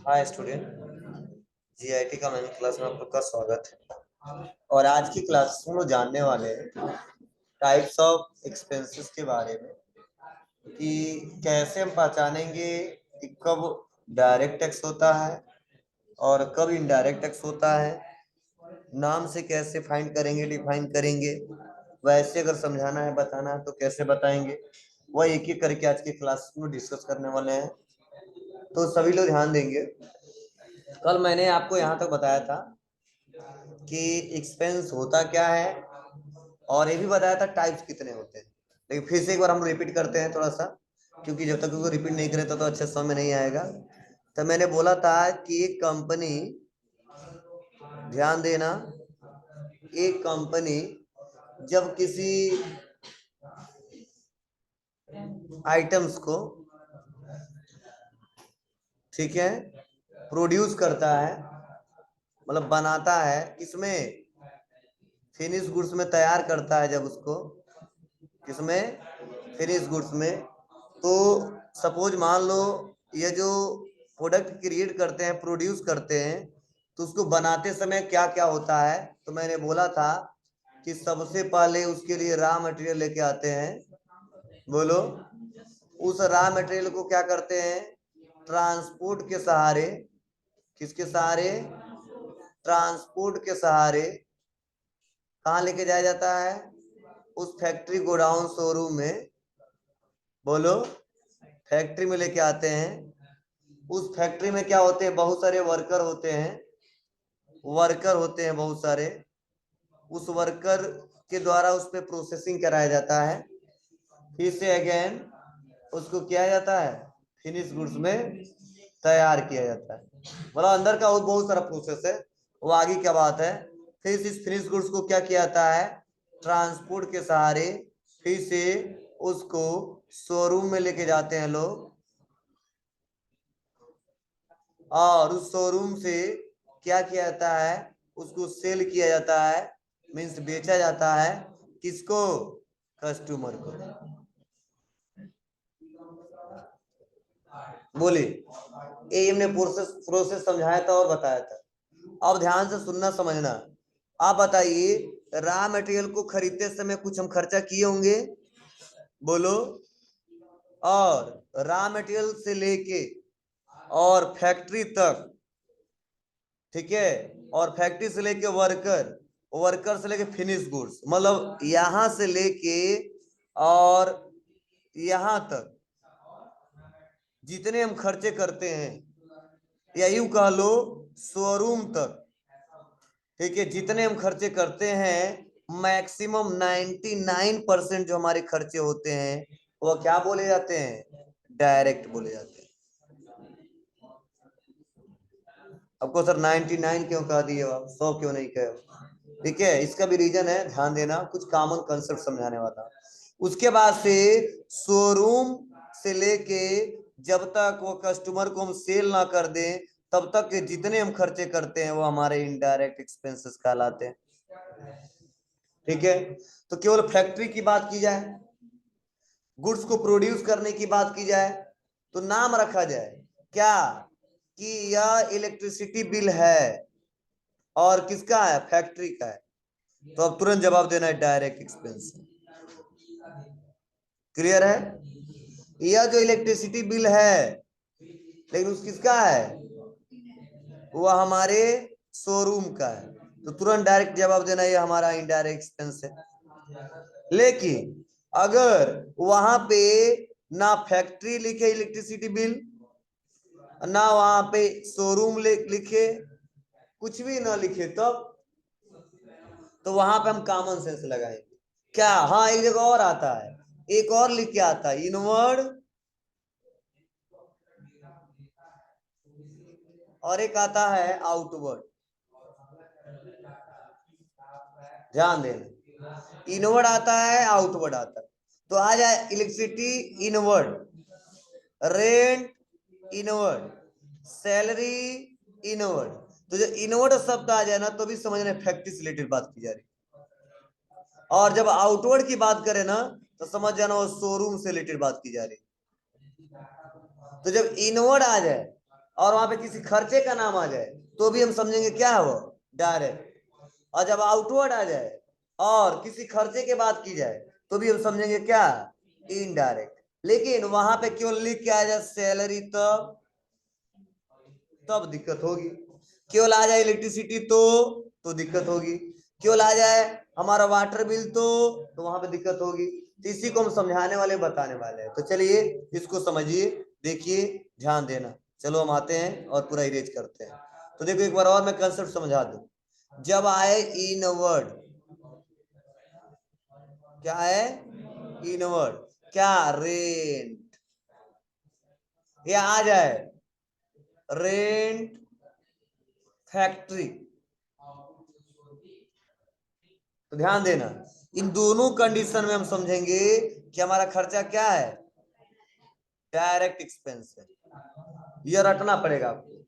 Hi student, GIT का man class में आप लोग का स्वागत है। और आज की क्लास में हम लोग जानने वाले हैं टाइप्स ऑफ एक्सपेंसेस के बारे में कि कैसे हम पहचानेंगे कि कब डायरेक्ट टैक्स होता है और कब इनडायरेक्ट टैक्स होता है। नाम से कैसे फाइंड करेंगे, डिफाइन करेंगे। वैसे अगर समझाना है, बताना है तो कैसे बताएंगे, वह एक एक करके आज की क्लास में डिस्कस करने वाले हैं। तो सभी लोग ध्यान देंगे। कल मैंने आपको यहाँ तक बताया था कि एक्सपेंस होता क्या है और ये भी बताया था टाइप्स कितने होते हैं। लेकिन फिर से एक बार हम रिपीट करते हैं थोड़ा सा, क्योंकि जब तक उसको रिपीट नहीं करें तो अच्छे समझ में नहीं आएगा। तो मैंने बोला था कि एक कंपनी, ध्यान देना, एक कंपनी जब किसी आइटम्स को, ठीक है, प्रोड्यूस करता है, मतलब बनाता है, किसमें, फिनिश गुड्स में तैयार करता है, जब उसको किसमें, फिनिश गुड्स में। तो सपोज मान लो ये जो प्रोडक्ट क्रिएट करते हैं, प्रोड्यूस करते हैं, तो उसको बनाते समय क्या क्या होता है। तो मैंने बोला था कि सबसे पहले उसके लिए रॉ मटेरियल लेके आते हैं। बोलो, उस रॉ मटेरियल को क्या करते हैं, ट्रांसपोर्ट के सहारे, किसके सहारे, ट्रांसपोर्ट के सहारे कहाँ लेके जाया जाता है, उस फैक्ट्री गोडाउन शोरूम में। बोलो, फैक्ट्री में लेके आते हैं। उस फैक्ट्री में क्या होते हैं, बहुत सारे वर्कर होते हैं, वर्कर होते हैं बहुत सारे। उस वर्कर के द्वारा उस पर प्रोसेसिंग कराया जाता है, फिर से अगेन उसको किया जाता है, फिनिश गुड्स में तैयार किया जाता है। मतलब अंदर का बहुत सारा प्रोसेस है, वो आगे क्या बात है। फिर इस फिनिश गुड्स को क्या किया जाता है, ट्रांसपोर्ट के सहारे फिर से उसको शोरूम में लेके जाते हैं लोग, और उस शोरूम से क्या किया जाता है, उसको सेल किया जाता है, मीन्स बेचा जाता है, किसको, कस्टमर को। बोले, ये हमने प्रोसेस प्रोसेस समझाया था और बताया था। अब ध्यान से सुनना, समझना। आप बताइए, रॉ मटेरियल को खरीदते समय कुछ हम खर्चा किए होंगे, बोलो। और रॉ मटेरियल से लेके और फैक्ट्री तक, ठीक है, और फैक्ट्री से लेके वर्कर, वर्कर से लेके फिनिश गुड्स, मतलब यहां से लेके और यहां तक जितने हम खर्चे करते हैं, या यूं कह लो शोरूम तक, ठीक है, जितने हम खर्चे करते हैं, मैक्सिमम 99% जो हमारे खर्चे होते हैं वो क्या बोले जाते हैं, डायरेक्ट बोले जाते हैं। आपको सर 99 क्यों कह दिए, आप 100 क्यों नहीं कहे, ठीक है, इसका भी रीजन है, ध्यान देना, कुछ कॉमन कंसेप्ट समझाने वाला। उसके बाद से शोरूम से लेके जब तक वो कस्टमर को हम सेल ना कर दें, तब तक के जितने हम खर्चे करते हैं वो हमारे इनडायरेक्ट एक्सपेंसेस कहलाते हैं, ठीक है। तो केवल फैक्ट्री की बात की जाए, गुड्स को प्रोड्यूस करने की बात की जाए, तो नाम रखा जाए क्या, कि यह इलेक्ट्रिसिटी बिल है, और किसका है, फैक्ट्री का है, तो अब तुरंत जवाब देना है डायरेक्ट एक्सपेंस। क्लियर है। यह जो इलेक्ट्रिसिटी बिल है, लेकिन उस किसका है, वो हमारे शोरूम का है, तो तुरंत डायरेक्ट जवाब देना ये हमारा इनडायरेक्ट एक्सपेंस है। लेकिन अगर वहां पे ना फैक्ट्री लिखे इलेक्ट्रिसिटी बिल, ना वहां पे शोरूम लिखे, कुछ भी ना लिखे, तो वहां पे हम कॉमन सेंस लगाएंगे क्या। हाँ, एक जगह और आता है, एक और लिख के आता है, इनवर्ड, और एक आता है आउटवर्ड। ध्यान देना, इनवर्ड आता है, आउटवर्ड आता है। तो आ जाए electricity inward, rent inward, salary inward. तो जो इनवर्ड शब्द आ जाए ना, तो भी समझना फैक्ट्री से रिलेटेड बात की जा रही। और जब आउटवर्ड की बात करें ना, तो समझ जाना वो शोरूम से रिलेटेड बात की जा रही। तो जब इनवर्ड आ जाए, और वहां पे किसी खर्चे का नाम आ जाए तो भी हम समझेंगे क्या है वो, डायरेक्ट। और जब आउटवर्ड आ जाए और किसी खर्चे के बात की जाए तो भी हम समझेंगे क्या, इनडायरेक्ट। लेकिन वहां पे केवल लिख के आ जाए सैलरी तब दिक्कत होगी। केवल आ जाए इलेक्ट्रिसिटी तो दिक्कत होगी। केवल आ जाए हमारा वाटर बिल तो वहां पे दिक्कत होगी। तो इसी को हम समझाने वाले बताने वाले हैं। तो चलिए इसको समझिए, देखिए, ध्यान देना। चलो हम आते हैं और पूरा इरेज करते हैं। तो देखो एक बार और मैं कंसेप्ट समझा दूं। जब आए इन वर्ड, क्या है इन वर्ड, क्या रेंट, या आ जाए रेंट फैक्ट्री, तो ध्यान देना इन दोनों कंडीशन में हम समझेंगे कि हमारा खर्चा क्या है, डायरेक्ट एक्सपेंस है। यह रटना पड़ेगा आपको।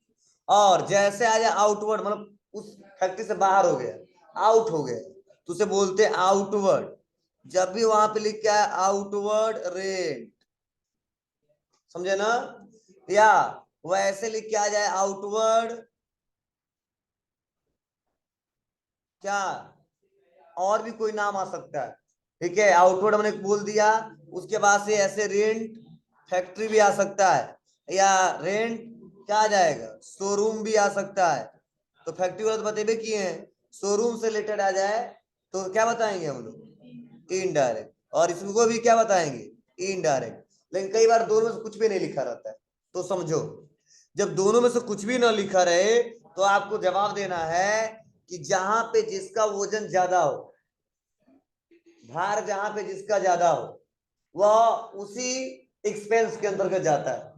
और जैसे आ जाए आउटवर्ड, मतलब उस फैक्ट्री से बाहर हो गया, आउट हो गया, तो उसे बोलते हैं आउटवर्ड। जब भी वहां पे लिख के आए आउटवर्ड रेंट, समझे ना। या वैसे लिख के आ जाए आउटवर्ड क्या, और भी कोई नाम आ सकता है, ठीक है। आउटवर्ड हमने बोल दिया, उसके बाद से ऐसे रेंट फैक्ट्री भी आ सकता है, या रेंट क्या आ जाएगा, शोरूम भी आ सकता है। तो फैक्ट्री वाला तो बतेबे किए हैं, शोरूम से रिलेटेड आ जाए तो क्या बताएंगे हम लोग, इनडायरेक्ट। और इसको भी क्या बताएंगे, इनडायरेक्ट। लेकिन कई बार दोनों में से कुछ भी नहीं लिखा रहता है, तो समझो जब दोनों में से कुछ भी ना लिखा रहे तो आपको जवाब देना है कि जहां पे जिसका वजन ज्यादा हो, भार जहां पे जिसका ज्यादा हो, वह उसी एक्सपेंस के अंतर्गत जाता है।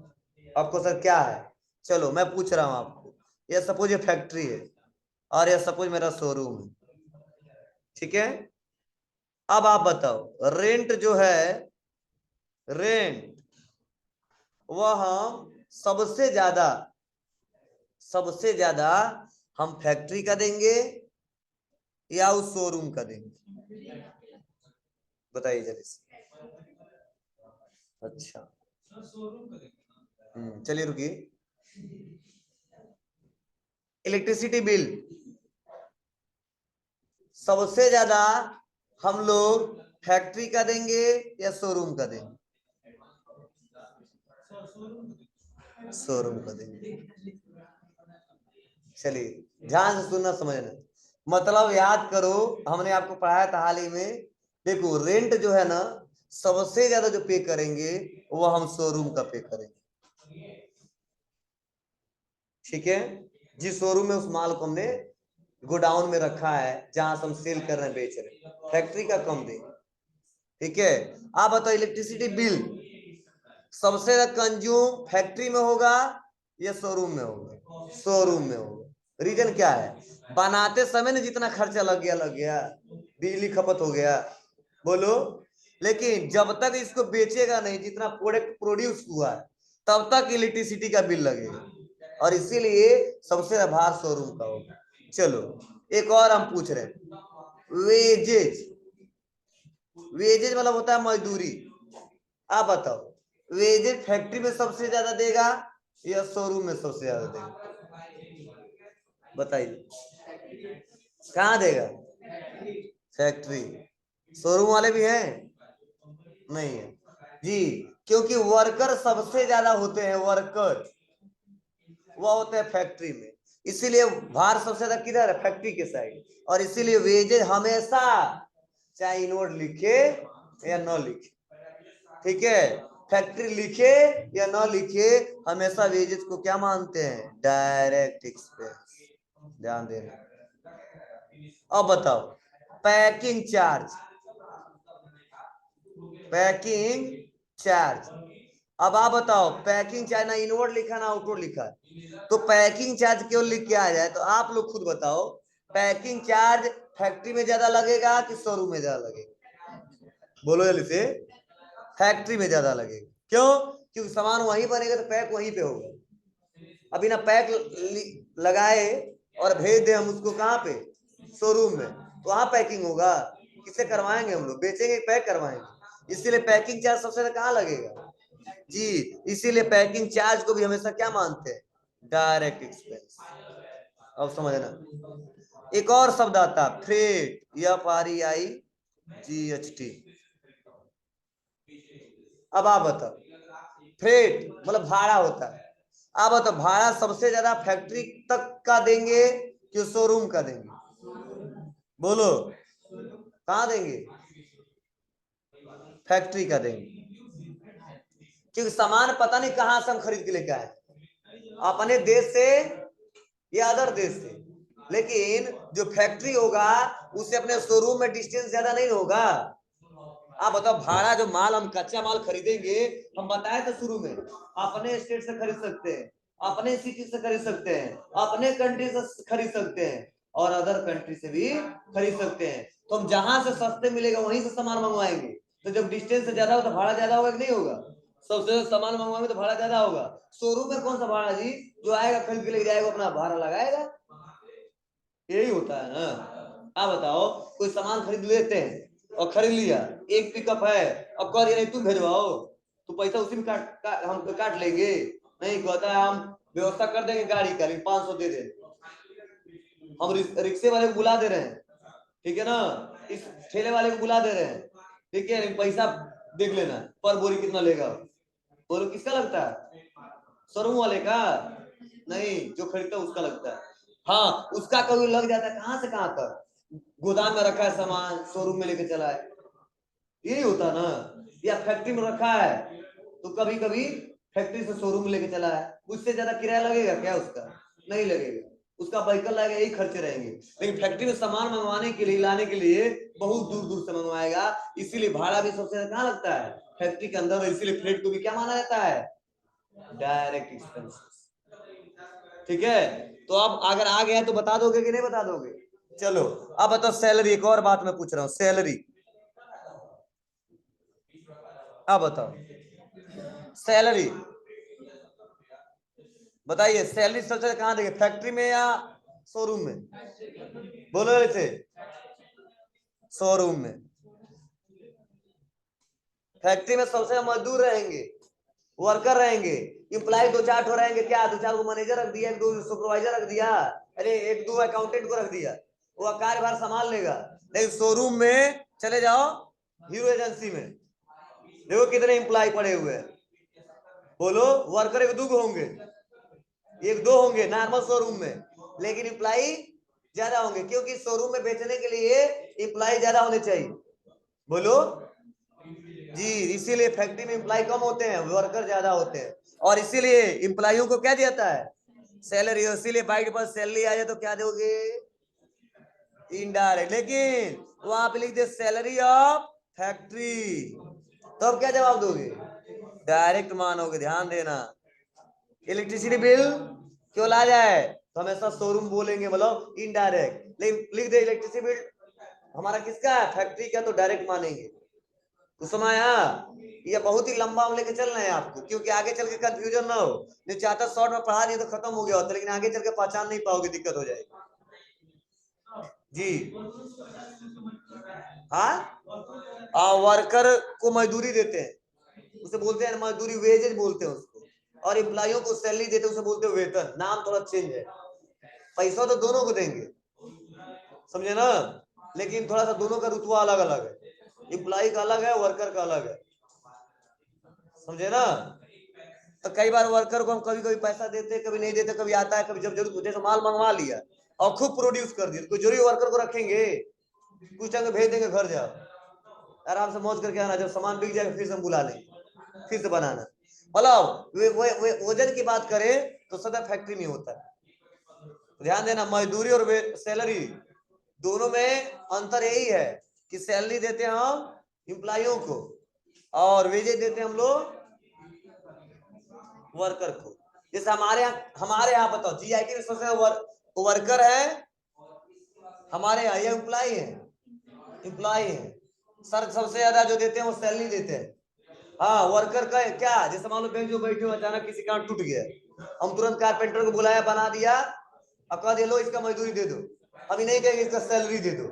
आपको सर क्या है, चलो मैं पूछ रहा हूं आपको, ये सपोज ये फैक्ट्री है और ये सपोज मेरा शोरूम है, ठीक है। अब आप बताओ रेंट जो है, रेंट वह हम सबसे ज्यादा हम फैक्ट्री का देंगे या उस शोरूम का देंगे, बताइए जल्दी से। अच्छा, चलिए रुकिए। इलेक्ट्रिसिटी बिल सबसे ज्यादा हम लोग फैक्ट्री का देंगे या शोरूम का देंगे, शोरूम का देंगे। चलिए ध्यान से सुनना समझना, मतलब याद करो हमने आपको पढ़ाया था हाल ही में। देखो रेंट जो है ना, सबसे ज्यादा जो पे करेंगे वो हम शोरूम का पे करेंगे, ठीक है। जिस शोरूम में उस माल को हमने गोडाउन में रखा है, जहां से हम सेल कर रहे हैं, बेच रहे हैं, फैक्ट्री का कम देंगे, ठीक है। आप बताओ इलेक्ट्रिसिटी बिल सबसे ज्यादा कंज्यूम फैक्ट्री में होगा या शोरूम में होगा, शोरूम में होगा। रीजन क्या है, बनाते समय ना जितना खर्चा लग गया, बिजली खपत हो गया, बोलो। लेकिन जब तक इसको बेचेगा नहीं, जितना प्रोडक्ट प्रोड्यूस हुआ है, तब तक इलेक्ट्रिसिटी का बिल लगेगा। और इसीलिए सबसे ज्यादा भार शोरूम का होगा। चलो एक और हम पूछ रहे हैं, वेजेज, वेजेज मतलब होता है मजदूरी। आप बताओ वेजेज फैक्ट्री में सबसे ज्यादा देगा या शोरूम में सबसे ज्यादा देगा, बताइए कहाँ देगा, फैक्ट्री। शोरूम वाले भी हैं, नहीं है जी, क्योंकि वर्कर सबसे ज्यादा होते हैं, वर्कर वह होते हैं फैक्ट्री में। इसीलिए भार सबसे ज्यादा किधर है, फैक्ट्री के साइड। और इसीलिए वेजेज हमेशा चाहे इनवर्ड लिखे या न लिखे, ठीक है, फैक्ट्री लिखे या ना लिखे, हमेशा वेजेस को क्या मानते हैं, डायरेक्ट एक्सपेंस। ध्यान देना। अब बताओ पैकिंग चार्ज, पैकिंग चार्ज। अब आप बताओ पैकिंग चार्ज ना इनवर्ड लिखा ना आउटवर्ड लिखा है, तो पैकिंग चार्ज केवल लिख के आ जाए तो आप लोग खुद बताओ पैकिंग चार्ज फैक्ट्री में ज्यादा लगेगा कि शोरूम में ज्यादा लगेगा, बोलो जल्दी से। फैक्ट्री में ज्यादा लगेगा, क्यों, क्योंकि सामान वहीं बनेगा तो पैक वहीं पे होगा। अभी ना पैक लगाए और भेज दे हम उसको कहाँ पे, शोरूम में, तो वहां पैकिंग होगा, किससे करवाएंगे हम लोग, बेचेंगे पैक करवाएंगे। इसीलिए पैकिंग चार्ज सबसे ज्यादा कहाँ लगेगा जी, इसीलिए पैकिंग चार्ज को भी हमेशा क्या मानते हैं, डायरेक्ट एक्सपेंस। अब समझना, एक और शब्द आता है फ्रेट, FREIGHT। अब आप बताओ, फ्रेट मतलब भाड़ा होता है। आप बताओ भाड़ा सबसे ज्यादा फैक्ट्री तक का देंगे कि शोरूम का देंगे? बोलो, कहाँ देंगे? फैक्ट्री का देंगे, क्योंकि सामान पता नहीं कहां से हम खरीद के लेके आए, अपने देश से या अदर देश से, लेकिन जो फैक्ट्री होगा उससे अपने शोरूम में डिस्टेंस ज्यादा नहीं होगा। आप बताओ भाड़ा, जो माल हम कच्चा माल खरीदेंगे, हम बताए तो शुरू में, अपने स्टेट से खरीद सकते हैं, अपने सिटी से खरीद सकते हैं, अपने कंट्री से खरीद सकते हैं, और अदर कंट्री से भी खरीद सकते हैं। तो हम जहां से सस्ते मिलेगा वहीं से सामान मंगवाएंगे। तो जब डिस्टेंस से ज्यादा हो तो भाड़ा ज्यादा होगा कि नहीं होगा? सबसे सामान मंगवाएंगे तो भाड़ा ज्यादा होगा। शोरूम में कौन सा भाड़ा जी, जो आएगा खरीद के ले जाएगा अपना भाड़ा लगाएगा, यही होता है ना। आप बताओ, कोई सामान खरीद लेते हैं और खरीद लिया, एक पिकअप है, अब कह दिया नहीं तुम भेजवाओ, तो पैसा उसी में हम काट लेंगे? नहीं, कहता है हम व्यवस्था कर देंगे गाड़ी का, लेकिन 500 दे दे। हम रिक्शे वाले को बुला दे रहे हैं, ठीक है ना, इस ठेले वाले को बुला दे रहे हैं, ठीक है, पैसा देख लेना पर बोरी कितना लेगा। बोलो किसका लगता है? शोरूम वाले का? नहीं, जो खरीदता है उसका लगता है। हाँ, उसका कभी लग जाता है, कहां से कहां तक, गोदाम में रखा है सामान, शोरूम में लेके चला है, यही होता ना। या फैक्ट्री में रखा है तो कभी कभी फैक्ट्री से शोरूम में लेके चला है, उससे ज्यादा किराया लगेगा क्या उसका? नहीं लगेगा, उसका व्हीकल लगेगा, यही खर्चे रहेंगे। लेकिन फैक्ट्री में सामान मंगवाने के लिए, लाने के लिए बहुत दूर दूर से मंगवाएगा, इसीलिए भाड़ा भी सबसे ज्यादा कहाँ लगता है? फैक्ट्री के अंदर। इसीलिए फ्रेट को भी क्या माना जाता है? Direct expenses. ठीक है, तो अब अगर आ गया तो बता दोगे कि नहीं बता दोगे? चलो अब बताओ सैलरी, एक और बात मैं पूछ रहा हूं, सैलरी। अब बताओ सैलरी, बताइए सैलरी सबसे ज्यादा कहां देंगे, फैक्ट्री में या शोरूम में? बोलो ऐसे, शोरूम में। फैक्ट्री में सबसे ज्यादा मजदूर रहेंगे, वर्कर रहेंगे, इम्प्लाई दो चार ठो रहेंगे, क्या दो चार को मैनेजर रख दिया, एक दो सुपरवाइजर रख दिया, अरे एक दो अकाउंटेंट को रख दिया, वो कार्यभार संभाल लेगा। लेकिन शोरूम में चले जाओ, हीरो एजेंसी में देखो कितने इम्प्लाई पड़े हुए हैं। बोलो, वर्कर एक दो होंगे, एक दो होंगे नॉर्मल शोरूम में, लेकिन इम्प्लाई ज्यादा होंगे, क्योंकि शोरूम में बेचने के लिए इम्प्लाई ज्यादा होने चाहिए। बोलो जी, इसीलिए फैक्ट्री में इम्प्लाई कम होते हैं, वर्कर ज्यादा होते हैं, और इसीलिए इम्प्लाइयों को क्या दिया है? सैलरी। इसीलिए बाइक पर सैलरी आ जाए तो क्या दोगे? इनडायरेक्ट। लेकिन वहां पे लिख दे सैलरी ऑफ फैक्ट्री, तो अब क्या जवाब दोगे? डायरेक्ट मानोगे। ध्यान देना, इलेक्ट्रिसिटी बिल क्यों ला जाए तो हमेशा शोरूम बोलेंगे, मतलब इनडायरेक्ट, लेकिन लिख दे इलेक्ट्रिसिटी बिल हमारा किसका है? फैक्ट्री का, तो डायरेक्ट मानेंगे। तो समय ये बहुत ही लंबा हम लेके चल रहे हैं आपको, क्योंकि आगे चल के कंफ्यूजन ना हो। नहीं चाहता शॉर्ट में पढ़ा दिए तो खत्म हो गया होता, लेकिन आगे चल के पहचान नहीं पाओगे, दिक्कत हो जाएगी जी। हाँ, वर्कर को मजदूरी देते हैं, उसे बोलते हैं मजदूरी, वेजेज बोलते हैं उसको, और एम्प्लॉइयों को सैलरी देते हैं, उसे बोलते हैं वेतन। नाम थोड़ा चेंज है, पैसा तो दोनों को देंगे, समझे ना, लेकिन थोड़ा सा दोनों का रुतबा अलग अलग है, एम्प्लॉय का अलग है, वर्कर का अलग है, समझे ना। तो कई बार वर्कर को हम कभी कभी पैसा देते, कभी नहीं देते, कभी आता है, कभी जब जरूरत होती है, माल मंगवा लिया और खूब प्रोड्यूस कर दिया, कोई जरूरी वर्कर को रखेंगे? कुछ टाइम भेज देंगे, घर जाओ आराम से मौज करके आना, जब सामान बिक जाएगा फिर से हम बुला लेंगे, फिर से बनाना। मतलब वजन की बात करें तो सदा फैक्ट्री में होता है। ध्यान देना, मजदूरी और सैलरी दोनों में अंतर यही है कि सैलरी देते हैं हम एम्प्लॉइयों को, और वेजेज देते हैं हम लोग वर्कर को। जैसे हमारे यहाँ बताओ जीआईटी में सबसे वर्कर है, हमारे यहाँ ये एम्प्लॉय है सर, सबसे ज्यादा जो देते हैं वो सैलरी देते हैं। हाँ, वर्कर का क्या, जैसे मान लो बेंच में बैठे हो, अचानक किसी का टूट गया, हम तुरंत कारपेंटर को बुलाया, बना दिया, अब कह दे लो इसका मजदूरी दे दो, अभी नहीं कहेंगे इसका सैलरी दे दो।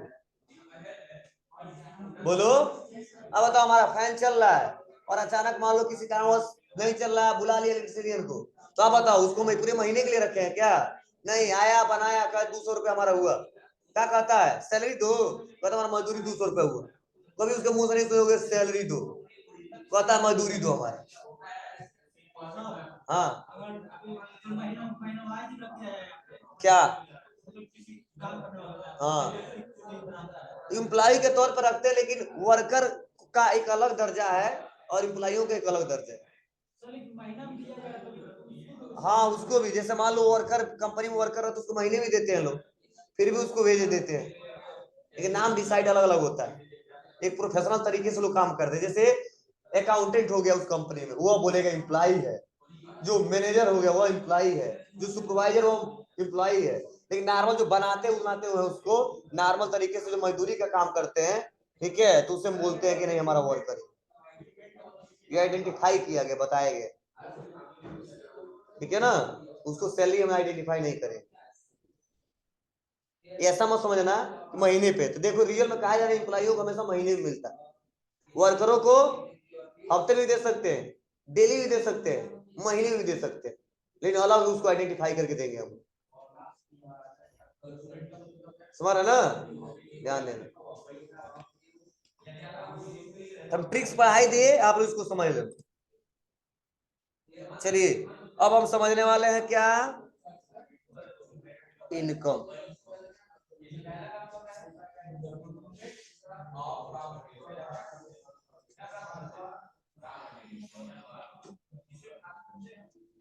बोलो, अब बताओ हमारा फैन चल रहा है और अचानक मान लो किसी कारणवश नहीं चल रहा है, बुला लिया इलेक्ट्रीशियन को, तो आप बताओ उसको मैं पूरे महीने के लिए रखे हैं क्या? नहीं, आया बनाया कहा 200 रुपया हमारा हुआ, क्या कहता है सैलरी दो, कहता हमारा मजदूरी 200 रुपया हुआ। कभी उसके मुंह से नहीं सुनोगे सैलरी दो, कहता है मजदूरी दो हमारे। हाँ क्या? हाँ इम्प्लाई के तौर पर रखते हैं, लेकिन वर्कर का एक अलग दर्जा है और इम्प्लाइयों का एक अलग दर्जा है। हाँ उसको भी, जैसे मान लो वर्कर कंपनी में वर्कर है तो उसको महीने भी देते हैं लोग, फिर भी उसको भेज देते हैं, लेकिन नाम डिसाइड अलग अलग होता है। एक प्रोफेशनल तरीके से लोग काम करते हैं। जैसे अकाउंटेंट हो गया उस कंपनी में, वो बोलेगा इम्प्लाई है, जो मैनेजर हो गया वो इम्प्लाई है, जो सुपरवाइजर वो इम्प्लाई है। लेकिन नॉर्मल जो बनाते हुए उसको नॉर्मल तरीके से जो मजदूरी का काम करते हैं, ठीक है, तो उसे बोलते हैं कि नहीं हमारा वर्कर है। ये आइडेंटिफाई किया गया, बताया गया, ठीक है ना। उसको सैलरी हम आइडेंटिफाई नहीं करें, ऐसा मत समझना महीने पे। तो देखो रियल में कहा जा रहा है एम्प्लॉइयों को हमेशा महीने में मिलता है, वर्करों को हफ्ते में भी दे सकते हैं, डेली भी दे सकते हैं, महीने में भी दे सकते हैं, लेकिन अलग उसको आइडेंटिफाई करके देंगे हम। समझ रहे ना, ध्यान देना। हम ट्रिक्स पढ़ाई दिए, आप लोग इसको समझ लो। चलिए अब हम समझने वाले हैं क्या, इनकम।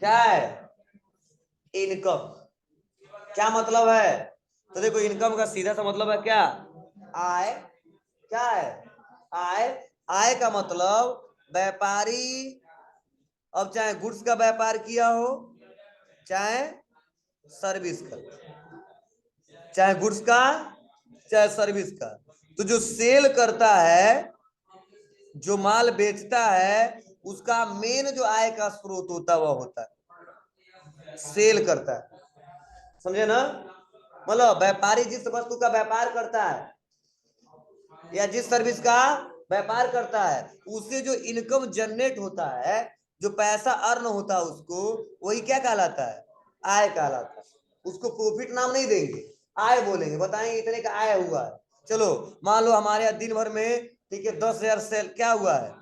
क्या है इनकम, क्या मतलब है? तो देखो इनकम का सीधा सा मतलब है क्या, आय। क्या है आय? आय का मतलब व्यापारी, अब चाहे गुड्स का व्यापार किया हो, चाहे सर्विस का, चाहे गुड्स का चाहे सर्विस का, तो जो सेल करता है, जो माल बेचता है, उसका मेन जो आय का स्रोत होता है वह होता है सेल करता है। समझे ना, मतलब व्यापारी जिस वस्तु का व्यापार करता है या जिस सर्विस का व्यापार करता है, उससे जो इनकम जनरेट होता है, जो पैसा अर्न होता है उसको, वही क्या कहलाता है, आय कहलाता है। उसको प्रॉफिट नाम नहीं देंगे, आय बोलेंगे, बताएंगे इतने का आय हुआ है। चलो मान लो हमारे यहाँ दिन भर में, ठीक है, 10,000 सेल क्या हुआ है,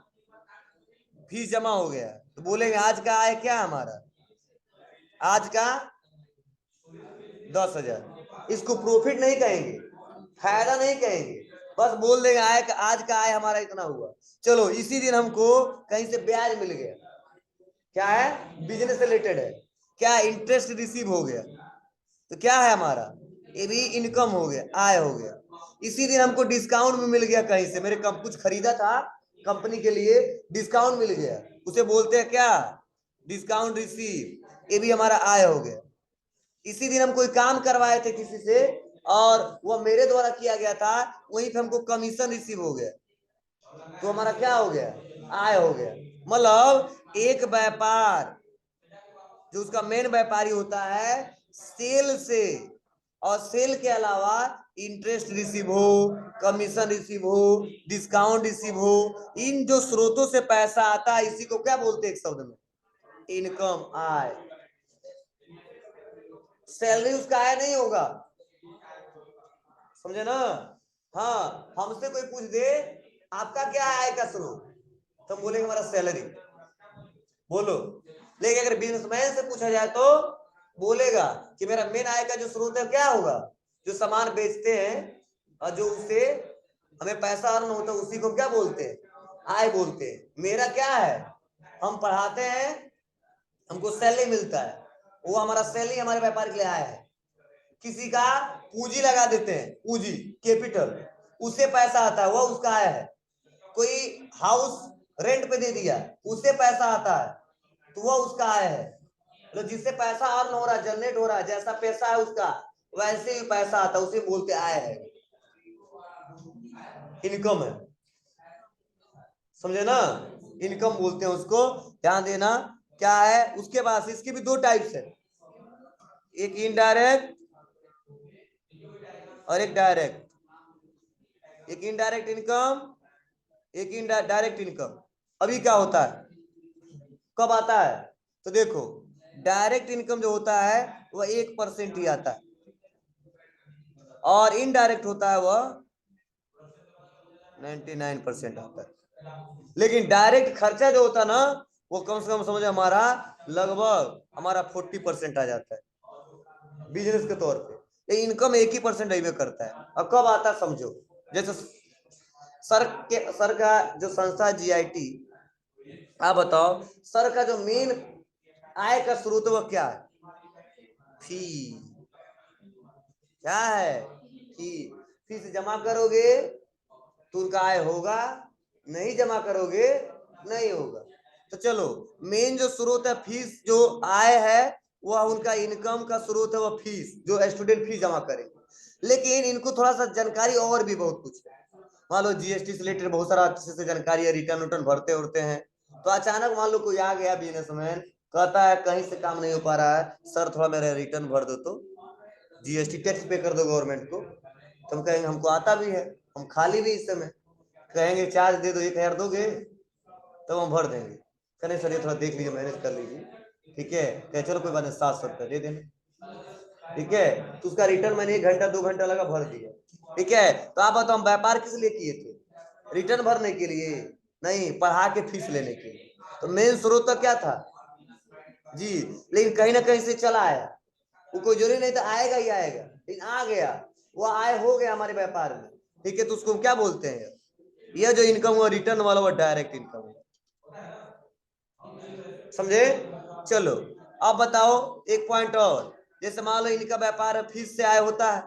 फीस जमा हो गया, तो बोलेंगे आज का आय क्या हमारा, आज का 10,000। इसको प्रॉफिट नहीं कहेंगे, फायदा नहीं कहेंगे, बस बोल देंगे आय का, आज का आय हमारा इतना हुआ। चलो इसी दिन हमको कहीं से ब्याज मिल गया, क्या है, बिजनेस से रिलेटेड है, क्या इंटरेस्ट रिसीव हो गया, तो क्या है हमारा, ये भी इनकम हो गया, आय हो गया। इसी दिन हमको डिस्काउंट भी मिल गया कहीं से, मेरे कम कुछ खरीदा था कंपनी के लिए, डिस्काउंट मिल गया, उसे बोलते हैं क्या, डिस्काउंट रिसीव, ये भी हमारा आय हो गया। इसी दिन हम कोई काम करवाए थे किसी से और वह मेरे द्वारा किया गया था, वहीं पे हमको कमीशन रिसीव हो गया, तो हमारा क्या हो गया, आय हो गया। मतलब एक व्यापार जो उसका मेन व्यापारी होता है, सेल से, और सेल के अलावा इंटरेस्ट रिसीव हो, कमीशन रिसीव हो, डिस्काउंट रिसीव हो, इन जो स्रोतों से पैसा आता है, इसी को क्या बोलते हैं एक शब्द में, इनकम, आय। सैलरी उसका आय नहीं होगा, समझे ना। हाँ हमसे कोई पूछ दे आपका क्या है आय का स्रोत, तो हम बोलेंगे हमारा सैलरी, बोलो। लेकिन अगर बिजनेसमैन से पूछा जाए तो बोलेगा कि मेरा मेन आय का जो स्रोत है क्या होगा, जो सामान बेचते हैं और जो उससे हमें पैसा अर्न होता है, उसी को क्या बोलते हैं, आय बोलते हैं। मेरा क्या है, हम पढ़ाते हैं, हमको सैलरी मिलता है, वो हमारा सैलरी हमारे व्यापार के लिए आया है। किसी का पूंजी लगा देते हैं, पूंजी कैपिटल, उससे पैसा आता है, वह उसका आय है। कोई हाउस रेंट पे दे दिया, उससे पैसा आता है, तो वह उसका आय है। तो जिससे पैसा अर्न हो रहा है, जनरेट हो रहा है, जैसा पैसा है उसका वैसे ही पैसा आता है, उसे बोलते आय है, इनकम है। समझे ना, इनकम बोलते हैं उसको, ध्यान देना। क्या है उसके पास, इसके भी दो टाइप्स है, एक इनडायरेक्ट और एक डायरेक्ट। एक इनडायरेक्ट इनकम, एक इनडायरेक्ट इनकम। अभी क्या होता है, कब आता है, तो देखो डायरेक्ट इनकम जो होता है वह 1% ही आता है, और इनडायरेक्ट होता है वह 99% आता है। लेकिन डायरेक्ट खर्चा जो होता है ना, वो कम से कम समझो हमारा लगभग हमारा 40% आ जाता है बिजनेस के तौर पे। ये इनकम 1% ही करता है। अब कब आता है समझो, जैसे सर का जो संस्था GIT, आप बताओ सर का जो मेन आय का स्रोत वह क्या है? फी। क्या है? फीस जमा करोगे तो उनका आय होगा, नहीं जमा करोगे नहीं होगा। तो चलो मेन जो स्रोत है फीस, जो आय है वह उनका इनकम का स्रोत है, वह फीस जो स्टूडेंट फीस जमा करेंगे। लेकिन इनको थोड़ा सा जानकारी और भी बहुत कुछ है। मान लो GST से रिलेटेड बहुत सारा अच्छे से जानकारी है, रिटर्न उटर्न भरते उड़ते हैं। तो अचानक मान लो कोई आ गया बिजनेसमैन, कहता है कहीं से काम नहीं हो पा रहा है, सर थोड़ा मेरा रिटर्न भर दो, तो GST टैक्स पे कर दो गवर्नमेंट को। तो हम कहेंगे हमको आता भी है, हम खाली भी इस समय, कहेंगे चार्ज दे दो 1000 दोगे, तो हम भर देंगे। कहें सर ये थोड़ा देख लीजिए, मैनेज कर लीजिए, ठीक है? कहे चलो कोई बात नहीं, 700 रुपया दे देना, ठीक है? तो उसका रिटर्न मैंने 1 घंटा 2 घंटा लगा भर दिया, ठीक है? तो आप बताओ हम व्यापार किस लिए किए थे? रिटर्न भरने के लिए नहीं, पढ़ा के फीस लेने के लिए। तो मेन स्रोत तो क्या था जी, लेकिन कहीं ना कहीं से चला आया, वो कोई जरूरी नहीं था आएगा ही आएगा, लेकिन आ गया, वो आय हो गया हमारे व्यापार में, ठीक है? तो उसको क्या बोलते हैं? यह जो इनकम हुआ रिटर्न वाला, वो डायरेक्ट इनकम हुआ। समझे? चलो अब बताओ एक पॉइंट और, जैसे मान लो इनका व्यापार फीस से आय होता है,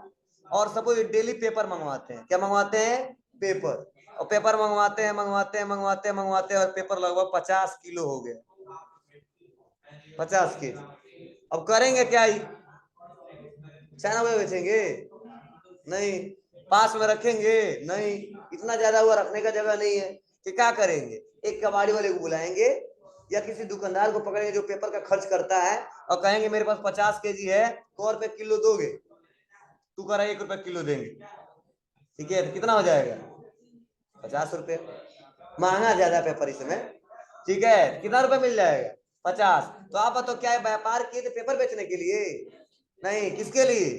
और सपोज डेली पेपर मंगवाते हैं। क्या मंगवाते हैं? पेपर। और पेपर मंगवाते हैं मंगवाते हैं मंगवाते हैं मंगवाते हैं, और पेपर लगभग 50 किलो हो गया, 50 के। अब करेंगे क्या? ही चाइना में बेचेंगे? नहीं। पास में रखेंगे? नहीं, इतना ज्यादा हुआ, रखने का जगह नहीं है। कि क्या करेंगे? एक कबाड़ी वाले को बुलाएंगे या किसी दुकानदार को पकड़ेंगे जो पेपर का खर्च करता है, और कहेंगे मेरे पास 50 kg है, 100 रुपए किलो दोगे? तू कह रहा है 1 रुपए किलो देंगे, ठीक है? तो कितना हो जाएगा? 50 रुपए। महंगा ज्यादा पेपर इसमें, ठीक है? कितना रुपए मिल जाएगा? 50। तो आप बताओ क्या व्यापार किए थे पेपर बेचने के लिए? नहीं, किसके लिए?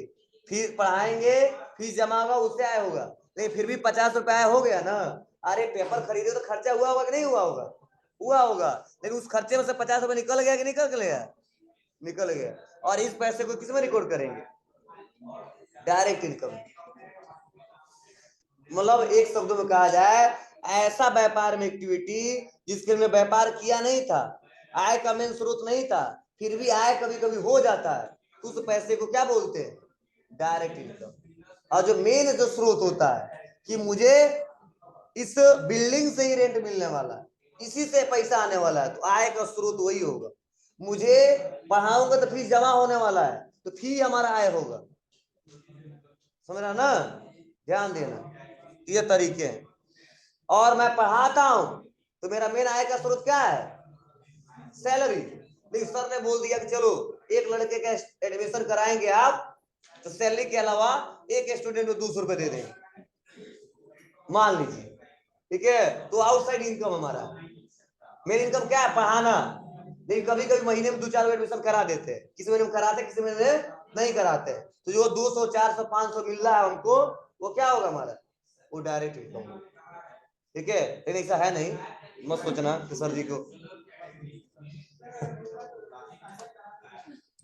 फीस पढ़ाएंगे, फीस जमा होगा, उससे आया होगा। नहीं, फिर भी 50 रुपया हो गया ना। अरे पेपर खरीदे तो खर्चा हुआ होगा कि नहीं हुआ होगा? हुआ होगा। लेकिन उस खर्चे में से 50 रुपए निकल गया कि निकल गया? निकल गया। और इस पैसे को किस में रिकॉर्ड करेंगे? Direct income. मतलब एक शब्दों में कहा जाए, ऐसा व्यापार में एक्टिविटी जिसके में व्यापार किया नहीं था, आय का मेन स्रोत नहीं था, फिर भी आय कभी कभी हो जाता है, तो उस पैसे को क्या बोलते हैं? Direct income. और जो मेन जो स्रोत होता है कि मुझे इस बिल्डिंग से ही रेंट मिलने वाला है, इसी से पैसा आने वाला है, तो आय का स्रोत वही होगा। मुझे पढ़ाऊंगा तो फीस जमा होने वाला है, तो फी हमारा आय होगा। समझ रहा ना? ध्यान देना, ये तरीके हैं। और मैं पढ़ाता हूं तो मेरा मेन आय का स्रोत क्या है? सैलरी। लेकिन सर ने बोल दिया कि चलो एक लड़के का एडमिशन कराएंगे आप, तो सैलरी के अलावा एक स्टूडेंट को 200 रुपए दे देंगे, मान लीजिए, ठीक है? तो आउटसाइड इनकम हमारा। मेन इनकम क्या है? पढ़ाना। लेकिन कभी कभी महीने में 2-4 एडमिशन करा देते हैं, किसी महीने में कराते, किसी महीने में नहीं कराते। तो जो 200 400 500 मिल रहा है हमको, वो क्या होगा हमारा? वो डायरेक्ट इनकम होगा, ठीक है? लेकिन ऐसा है नहीं, मत सोचना कि सर जी को